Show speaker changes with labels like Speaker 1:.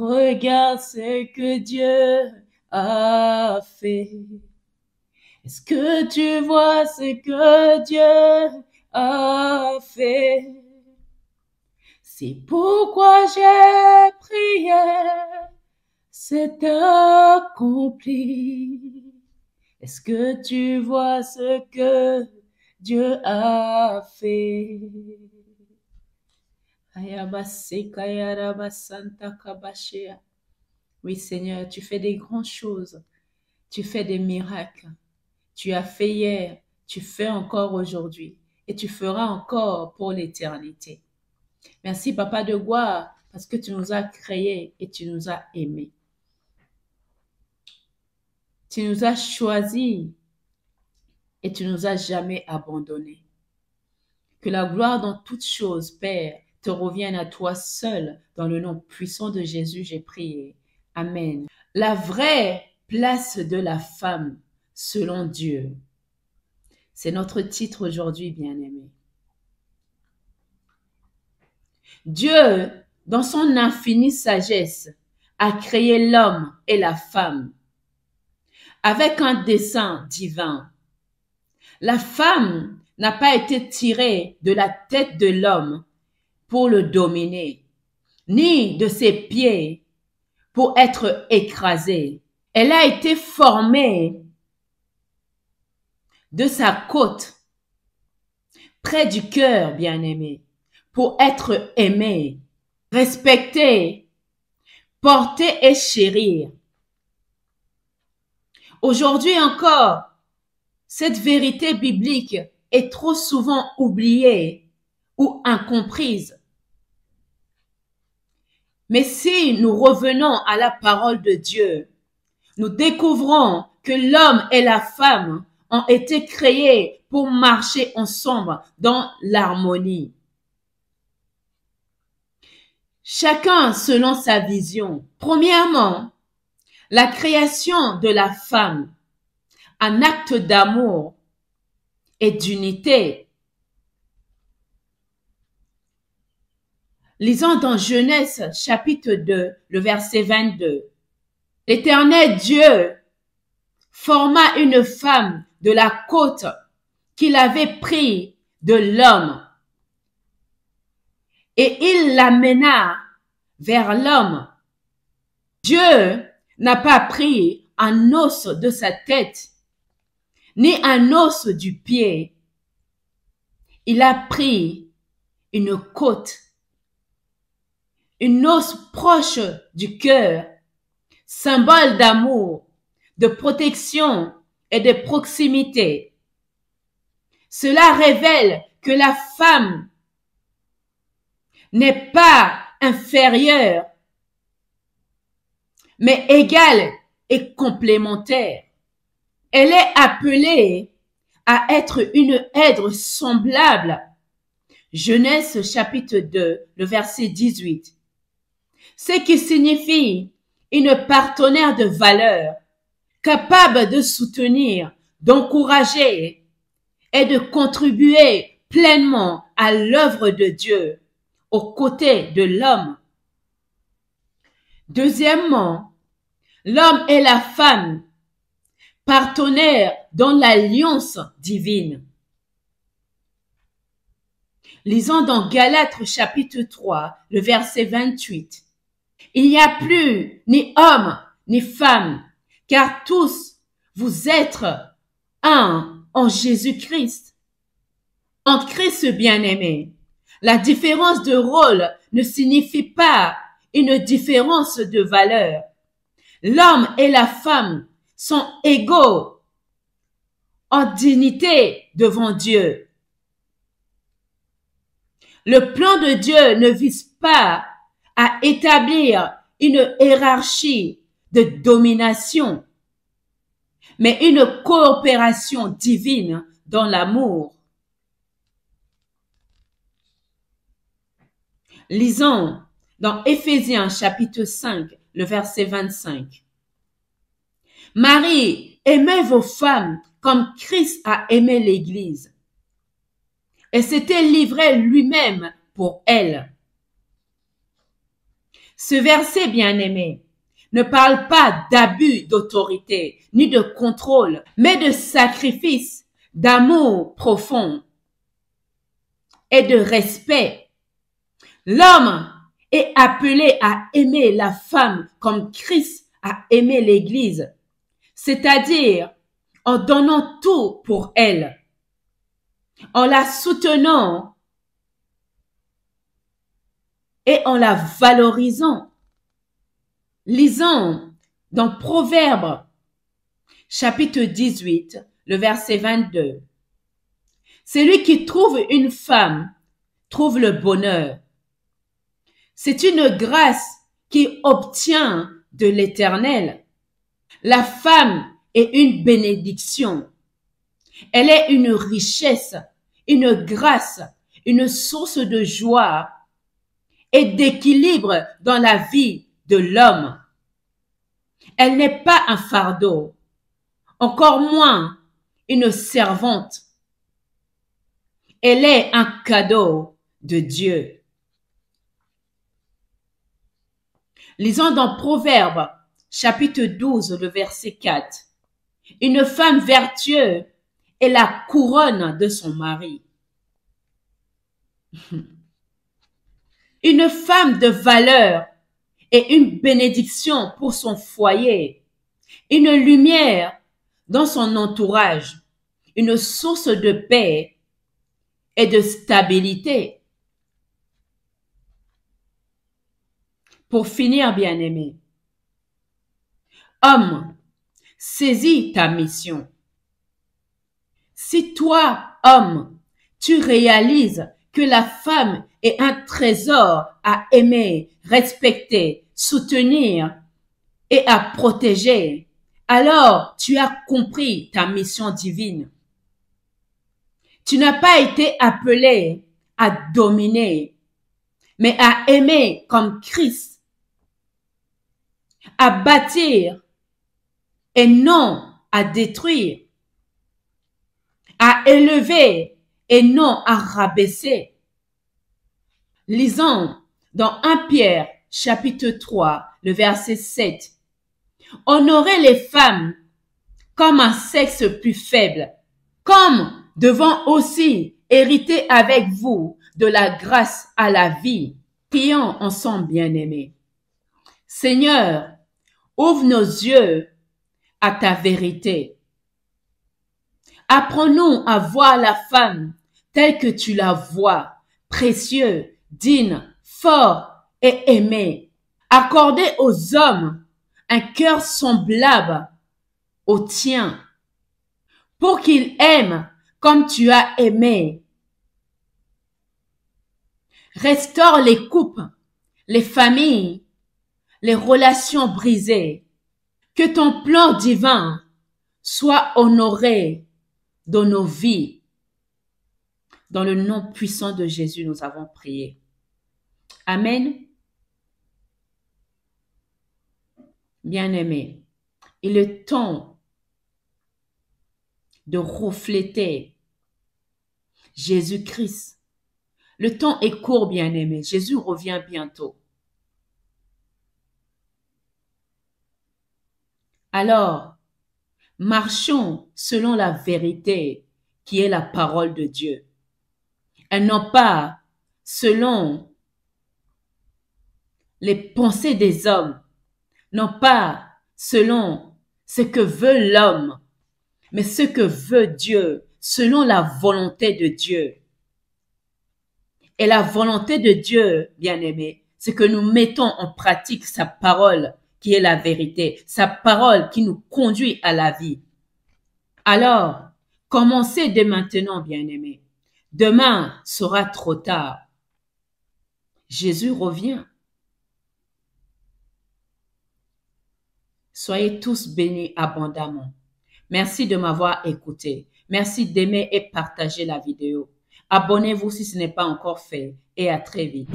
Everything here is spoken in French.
Speaker 1: Regarde ce que Dieu a fait. Est-ce que tu vois ce que Dieu a fait? C'est pourquoi j'ai prié, c'est accompli. Est-ce que tu vois ce que Dieu a fait? Oui, Seigneur, tu fais des grandes choses. Tu fais des miracles. Tu as fait hier, tu fais encore aujourd'hui et tu feras encore pour l'éternité. Merci, Papa de gloire, parce que tu nous as créés et tu nous as aimés. Tu nous as choisis et tu nous as jamais abandonnés. Que la gloire dans toutes choses, Père, te revienne à toi seul. Dans le nom puissant de Jésus, j'ai prié. Amen. La vraie place de la femme selon Dieu. C'est notre titre aujourd'hui, bien-aimés. Dieu, dans son infinie sagesse, a créé l'homme et la femme avec un dessein divin. La femme n'a pas été tirée de la tête de l'homme pour le dominer, ni de ses pieds pour être écrasée. Elle a été formée de sa côte, près du cœur, bien-aimé, pour être aimée, respectée, portée et chérie. Aujourd'hui encore, cette vérité biblique est trop souvent oubliée ou incomprise. Mais si nous revenons à la parole de Dieu, nous découvrons que l'homme et la femme ont été créés pour marcher ensemble dans l'harmonie. Chacun selon sa vision. Premièrement, la création de la femme, un acte d'amour et d'unité. Lisons dans Genèse chapitre 2, le verset 22. L'Éternel Dieu forma une femme de la côte qu'il avait pris de l'homme et il l'amena vers l'homme. Dieu n'a pas pris un os de sa tête, ni un os du pied. Il a pris une côte, une os proche du cœur, symbole d'amour, de protection et de proximité. Cela révèle que la femme n'est pas inférieure, mais égale et complémentaire. Elle est appelée à être une aide semblable. Genèse chapitre 2, le verset 18. Ce qui signifie une partenaire de valeur, capable de soutenir, d'encourager et de contribuer pleinement à l'œuvre de Dieu aux côtés de l'homme. Deuxièmement, l'homme et la femme, partenaires dans l'alliance divine. Lisons dans Galates chapitre 3, le verset 28. Il n'y a plus ni homme ni femme, car tous vous êtes un en Jésus-Christ. En Christ bien-aimé, la différence de rôle ne signifie pas une différence de valeur. L'homme et la femme sont égaux en dignité devant Dieu. Le plan de Dieu ne vise pas à établir une hiérarchie de domination, mais une coopération divine dans l'amour. Lisons dans Éphésiens chapitre 5, le verset 25. Marie, aimez vos femmes comme Christ a aimé l'Église et s'était livré lui-même pour elle. Ce verset, bien-aimé, ne parle pas d'abus d'autorité ni de contrôle, mais de sacrifice, d'amour profond et de respect. L'homme est appelé à aimer la femme comme Christ a aimé l'Église, c'est-à-dire en donnant tout pour elle, en la soutenant et en la valorisant. Lisons dans Proverbes, chapitre 18, le verset 22. Celui qui trouve une femme trouve le bonheur. C'est une grâce qui obtient de l'Éternel. La femme est une bénédiction. Elle est une richesse, une grâce, une source de joie et d'équilibre dans la vie de l'homme. Elle n'est pas un fardeau, encore moins une servante. Elle est un cadeau de Dieu. Lisons dans Proverbes, chapitre 12, le verset 4. Une femme vertueuse est la couronne de son mari. Une femme de valeur est une bénédiction pour son foyer, une lumière dans son entourage, une source de paix et de stabilité. Pour finir, bien-aimé, homme, saisis ta mission. Si toi, homme, tu réalises que la femme est un trésor à aimer, respecter, soutenir et à protéger, alors tu as compris ta mission divine. Tu n'as pas été appelé à dominer, mais à aimer comme Christ, à bâtir et non à détruire, à élever et non à rabaisser. Lisons dans 1 Pierre, chapitre 3, le verset 7. Honorez les femmes comme un sexe plus faible, comme devant aussi hériter avec vous de la grâce à la vie. Prions ensemble, bien-aimés. Seigneur, ouvre nos yeux à ta vérité. Apprends-nous à voir la femme telle que tu la vois, précieux, digne, fort et aimé. Accordez aux hommes un cœur semblable au tien, pour qu'ils aiment comme tu as aimé. Restaure les couples, les familles, les relations brisées. Que ton plan divin soit honoré dans nos vies. Dans le nom puissant de Jésus, nous avons prié. Amen. Bien-aimés, il est temps de refléter Jésus-Christ. Le temps est court, bien-aimés. Jésus revient bientôt. Alors, marchons selon la vérité qui est la parole de Dieu. Et non pas selon les pensées des hommes, non pas selon ce que veut l'homme, mais ce que veut Dieu, selon la volonté de Dieu. Et la volonté de Dieu, bien-aimé, c'est que nous mettons en pratique sa parole qui est la vérité, sa parole qui nous conduit à la vie. Alors, commencez dès maintenant, bien-aimé. Demain sera trop tard. Jésus revient. Soyez tous bénis abondamment. Merci de m'avoir écouté. Merci d'aimer et partager la vidéo. Abonnez-vous si ce n'est pas encore fait et à très vite.